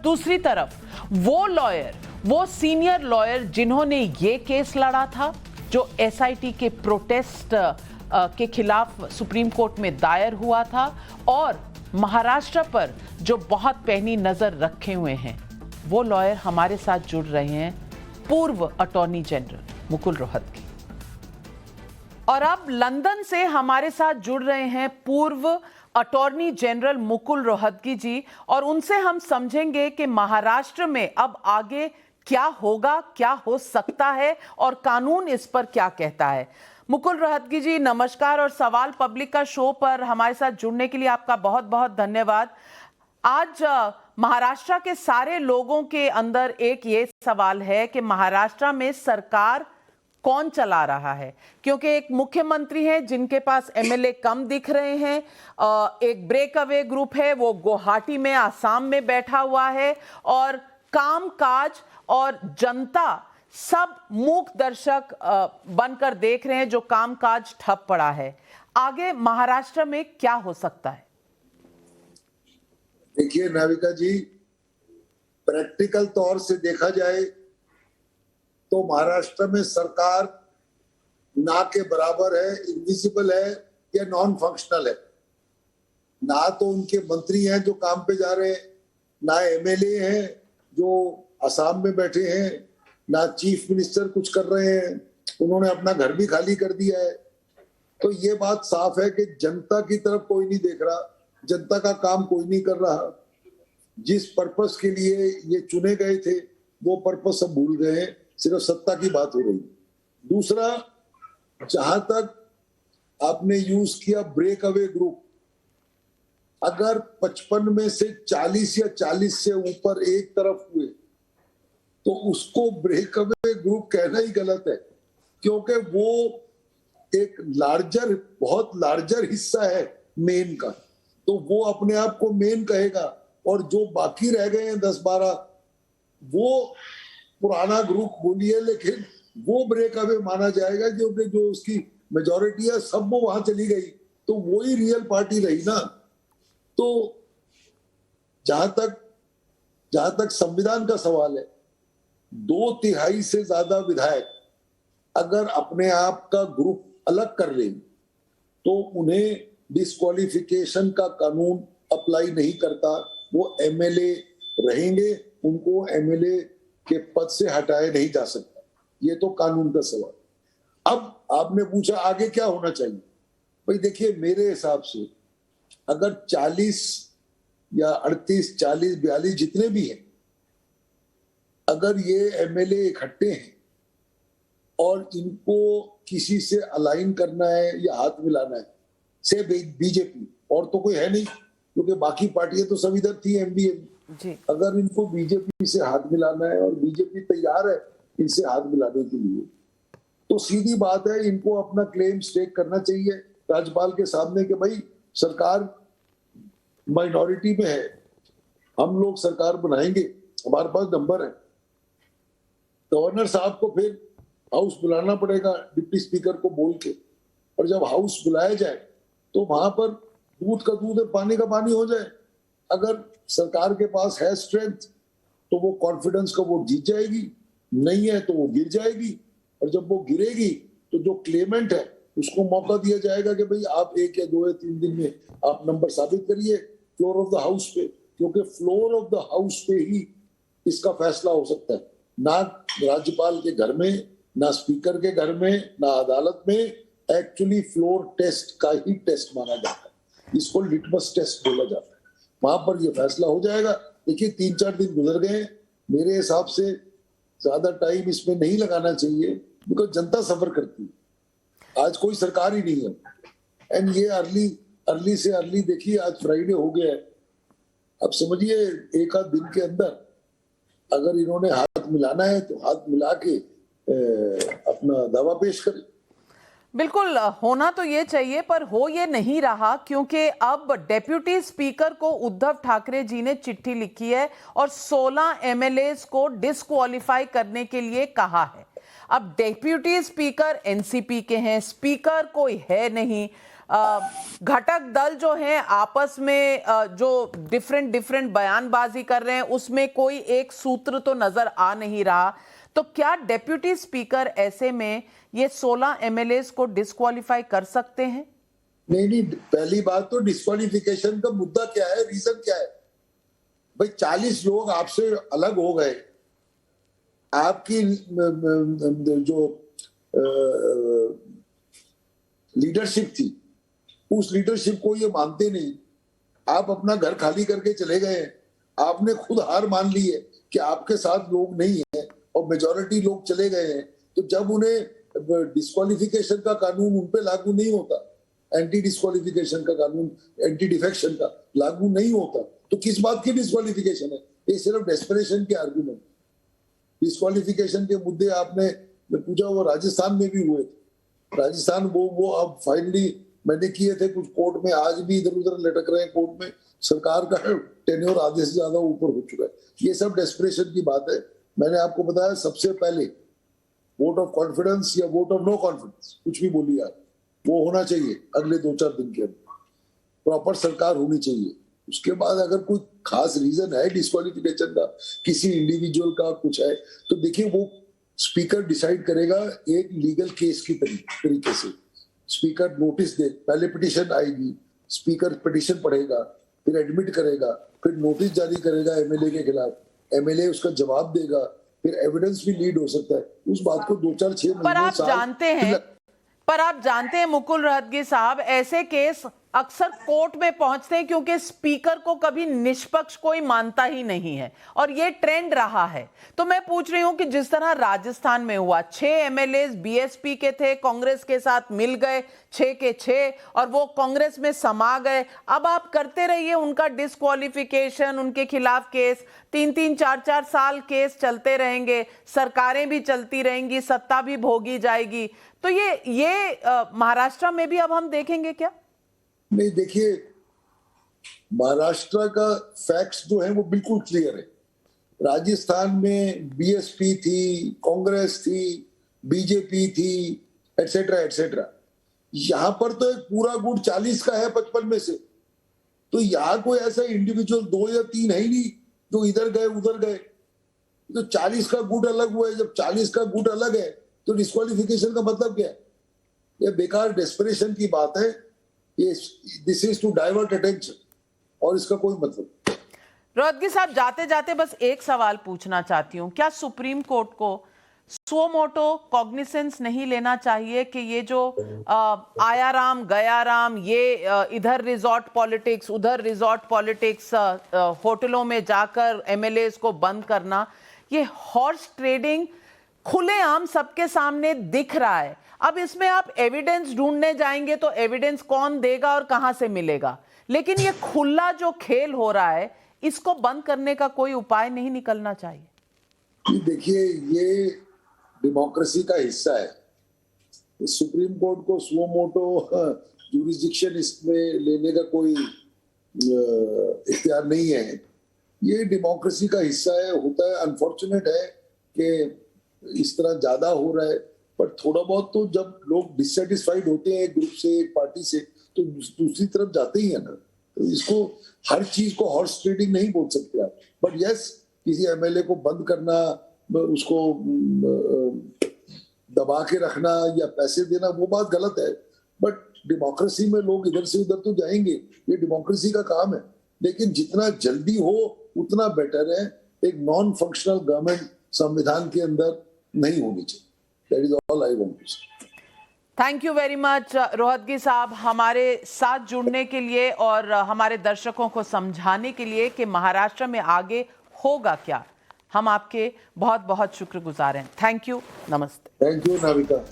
दूसरी तरफ वो सीनियर लॉयर जिन्होंने ये केस लड़ा था जो एसआईटी के प्रोटेस्ट के खिलाफ सुप्रीम कोर्ट में दायर हुआ था और महाराष्ट्र पर जो बहुत पैनी नजर रखे हुए हैं, वो लॉयर हमारे साथ जुड़ रहे हैं, पूर्व अटॉर्नी जनरल मुकुल रोहतगी। और अब लंदन से हमारे साथ जुड़ रहे हैं पूर्व अटॉर्नी जनरल मुकुल रोहतगी जी, और उनसे हम समझेंगे कि महाराष्ट्र में अब आगे क्या होगा, क्या हो सकता है और कानून इस पर क्या कहता है। मुकुल रोहतगी जी नमस्कार, और सवाल पब्लिक का शो पर हमारे साथ जुड़ने के लिए आपका बहुत बहुत धन्यवाद। आज महाराष्ट्र के सारे लोगों के अंदर एक ये सवाल है कि महाराष्ट्र में सरकार कौन चला रहा है, क्योंकि एक मुख्यमंत्री है जिनके पास एमएलए कम दिख रहे हैं, एक ब्रेक अवे ग्रुप है वो गुवाहाटी में आसाम में बैठा हुआ है, और कामकाज और जनता सब मूक दर्शक बनकर देख रहे हैं जो कामकाज ठप पड़ा है। आगे महाराष्ट्र में क्या हो सकता है? देखिए नाविका जी, प्रैक्टिकल तौर से देखा जाए तो महाराष्ट्र में सरकार ना के बराबर है, इनविजिबल है या नॉन फंक्शनल है। ना तो उनके मंत्री हैं जो काम पे जा रहे हैं, ना एमएलए हैं जो असम में बैठे हैं, ना चीफ मिनिस्टर कुछ कर रहे हैं, उन्होंने अपना घर भी खाली कर दिया है। तो ये बात साफ है कि जनता की तरफ कोई नहीं देख रहा, जनता का काम कोई नहीं कर रहा। जिस पर्पस के लिए ये चुने गए थे वो पर्पस सब भूल गए हैं, सिर्फ सत्ता की बात हो रही है। दूसरा, जहां तक आपने यूज किया ब्रेक अवे ग्रुप, अगर 55 में से 40 या 40 से ऊपर एक तरफ हुए तो उसको ब्रेक अवे ग्रुप कहना ही गलत है, क्योंकि वो एक बहुत लार्जर हिस्सा है मेन का, तो वो अपने आप को मेन कहेगा, और जो बाकी रह गए हैं 10-12 वो पुराना ग्रुप बोलिए, लेकिन वो ब्रेक अवे माना जाएगा क्योंकि जो उसकी मेजॉरिटी है सब वो वहां चली गई, तो वो ही रियल पार्टी रही ना। तो जहां तक संविधान का सवाल है, 2/3 से ज्यादा विधायक अगर अपने आप का ग्रुप अलग कर लें तो उन्हें डिस्क्वालिफिकेशन का कानून अप्लाई नहीं करता, वो एमएलए रहेंगे, उनको एमएलए के पद से हटाए नहीं जा सकता। ये तो कानून का सवाल। अब आपने पूछा आगे क्या होना चाहिए। भाई देखिए, मेरे हिसाब से अगर 40 या 38, 40, 42 जितने भी हैं, अगर ये एमएलए इकट्ठे हैं और इनको किसी से अलाइन करना है या हाथ मिलाना है, से बीजेपी, और तो कोई है नहीं क्योंकि बाकी पार्टियां तो सब इधर थी एमडीए में। अगर इनको बीजेपी से हाथ मिलाना है और बीजेपी तैयार है इनसे हाथ मिलाने के लिए, तो सीधी बात है इनको अपना क्लेम स्टेक करना चाहिए राज्यपाल के सामने कि भाई सरकार माइनॉरिटी में है, हम लोग सरकार बनाएंगे, हमारे पास नंबर है। गवर्नर साहब को फिर हाउस बुलाना पड़ेगा डिप्टी स्पीकर को बोल के, और जब हाउस बुलाया जाए तो वहां पर दूध का दूध और पानी का पानी हो जाए। अगर सरकार के पास है स्ट्रेंथ तो वो कॉन्फिडेंस का वोट जीत जाएगी, नहीं है तो वो गिर जाएगी, और जब वो गिरेगी तो जो क्लेमेंट है उसको मौका दिया जाएगा कि भाई आप 1 या 2 या 3 दिन में आप नंबर साबित करिए फ्लोर ऑफ द हाउस पे, क्योंकि फ्लोर ऑफ द हाउस पे ही इसका फैसला हो सकता है, ना राज्यपाल के घर में, ना स्पीकर के घर में, ना अदालत में। एक्चुअली फ्लोर टेस्ट का ही टेस्ट माना जाता है, इसको लिटमस टेस्ट बोला जाता है, वहां पर यह फैसला हो जाएगा। देखिए 3-4 दिन गुजर गए, मेरे हिसाब से ज्यादा टाइम इसमें नहीं लगाना चाहिए, बिकॉज जनता सफर करती है, आज कोई सरकार ही नहीं है। एंड ये अर्ली से अर्ली, देखिए आज फ्राइडे हो गया है, अब समझिए 1 आध दिन के अंदर अगर इन्होंने हाथ मिलाना है तो हाथ मिला के अपना दावा पेश करें। बिल्कुल होना तो ये चाहिए, पर हो ये नहीं रहा, क्योंकि अब डेप्यूटी स्पीकर को उद्धव ठाकरे जी ने चिट्ठी लिखी है और 16 एमएलएस को डिस्क्वालीफाई करने के लिए कहा है। अब डेप्यूटी स्पीकर एनसीपी के हैं, स्पीकर कोई है नहीं, घटक दल जो हैं आपस में जो डिफरेंट बयानबाजी कर रहे हैं, उसमें कोई एक सूत्र तो नजर आ नहीं रहा। तो क्या डेप्यूटी स्पीकर ऐसे में ये 16 एमएलए को डिस्क्वालीफाई कर सकते हैं? नहीं, पहली बात तो डिस्क्वालिफिकेशन का मुद्दा क्या है, रीजन क्या है? भाई 40 लोग आपसे अलग हो गए, आपकी जो लीडरशिप थी उस लीडरशिप को ये मानते नहीं, आप अपना घर खाली करके चले गए हैं, आपने खुद हार मान ली है कि आपके साथ लोग नहीं है और मेजॉरिटी लोग चले गए हैं, तो जब उन्हें डिस्क्वालिफिकेशन का कानून उन पे लागू नहीं होता, एंटी डिस्क्वालिफिकेशन का कानून, एंटी डिफेक्शन का लागू नहीं होता, तो किस बात की डिस्क्वालिफिकेशन है? ये सिर्फ डेस्परेशन के आर्गुमेंट। डिस्क्वालिफिकेशन के मुद्दे आपने पूछा, वो राजस्थान में भी हुए थे। राजस्थान वो अब फाइनली मैंने किए थे कुछ कोर्ट में, आज भी इधर उधर लटक रहे हैं कोर्ट में, सरकार का टेन्योर आधे से ज्यादा ऊपर हो चुका है। ये सब डेस्परेशन की बात है। मैंने आपको बताया सबसे पहले वोट ऑफ कॉन्फिडेंस या वोट ऑफ नो कॉन्फिडेंस, कुछ भी बोलिए आप, वो होना चाहिए अगले 2-4 दिन के अंदर, प्रॉपर सरकार होनी चाहिए। उसके बाद अगर कोई खास रीजन है डिस्क्वालिफिकेशन का, किसी इंडिविजुअल का कुछ है, तो देखिए वो स्पीकर डिसाइड करेगा एक लीगल केस की तरीके से। स्पीकर नोटिस दे, पहले पिटीशन आएगी, स्पीकर पिटीशन पढ़ेगा, फिर एडमिट करेगा, फिर नोटिस जारी करेगा एमएलए के खिलाफ, एमएलए उसका जवाब देगा, फिर एविडेंस भी लीड हो सकता है। उस बात को 2-4-6 महीने पर आप जानते हैं मुकुल रोहतगी साहब, ऐसे केस अक्सर कोर्ट में पहुंचते हैं क्योंकि स्पीकर को कभी निष्पक्ष कोई मानता ही नहीं है और ये ट्रेंड रहा है। तो मैं पूछ रही हूं कि जिस तरह राजस्थान में हुआ, 6 एमएलए बीएसपी के थे, कांग्रेस के साथ मिल गए 6 के 6 और वो कांग्रेस में समा गए। अब आप करते रहिए उनका डिस्क्वालिफिकेशन, उनके खिलाफ केस, 3-3, 4-4 साल केस चलते रहेंगे, सरकारें भी चलती रहेंगी, सत्ता भी भोगी जाएगी। तो ये महाराष्ट्र में भी अब हम देखेंगे क्या? नहीं, देखिए महाराष्ट्र का फैक्ट्स जो है वो बिल्कुल क्लियर है। राजस्थान में बीएसपी थी, कांग्रेस थी, बीजेपी थी, एटसेट्रा एटसेट्रा। यहां पर तो एक पूरा गुट 40 का है 55 में से। तो यहाँ कोई ऐसा इंडिविजुअल 2 या 3 है ही नहीं जो इधर गए उधर गए। तो 40 का गुट अलग हुआ है। जब 40 का गुट अलग है तो डिस्क्वालिफिकेशन का मतलब क्या है? ये बेकार डेस्परेशन की बात है। This is to divert attention और इसका कोई मतलब। रोहतगी साहब, जाते जाते बस एक सवाल पूछना चाहती हूँ, क्या सुप्रीम कोर्ट को सो मोटो कॉग्निसेंस नहीं लेना चाहिए कि ये जो आया राम गया राम, ये इधर रिजॉर्ट पॉलिटिक्स उधर रिजॉर्ट पॉलिटिक्स, होटलों में जाकर एमएलए को बंद करना, ये हॉर्स ट्रेडिंग खुलेआम सबके सामने दिख रहा है। अब इसमें आप एविडेंस ढूंढने जाएंगे तो एविडेंस कौन देगा और कहां से मिलेगा? लेकिन ये खुला जो खेल हो रहा है, इसको बंद करने का कोई उपाय नहीं निकलना चाहिए? देखिए, ये डेमोक्रेसी का हिस्सा है। सुप्रीम कोर्ट को सुओ मोटो ज्यूरिसडिक्शन इसमें लेने का कोई इख्तियार नहीं है। ये डेमोक्रेसी का हिस्सा है, होता है। अनफॉर्चुनेट है कि इस तरह ज्यादा हो रहा है, पर थोड़ा बहुत तो जब लोग डिससेटिस्फाइड होते हैं एक ग्रुप से, एक पार्टी से, तो दूसरी तरफ जाते ही है ना। तो इसको हर चीज को हॉर्स ट्रेडिंग नहीं बोल सकते आप। बट यस, किसी एमएलए को बंद करना, उसको दबा के रखना या पैसे देना, वो बात गलत है। बट डेमोक्रेसी में लोग इधर से उधर तो जाएंगे, ये डेमोक्रेसी का काम है। लेकिन जितना जल्दी हो उतना बेटर है। एक नॉन फंक्शनल गवर्नमेंट संविधान के अंदर नहीं होनी चाहिए। That is all I want to say. Thank you very much Rohatgi साहब, हमारे साथ जुड़ने के लिए और हमारे दर्शकों को समझाने के लिए कि महाराष्ट्र में आगे होगा क्या। हम आपके बहुत बहुत शुक्रगुजार हैं। थैंक यू, नमस्ते। Thank you Navika.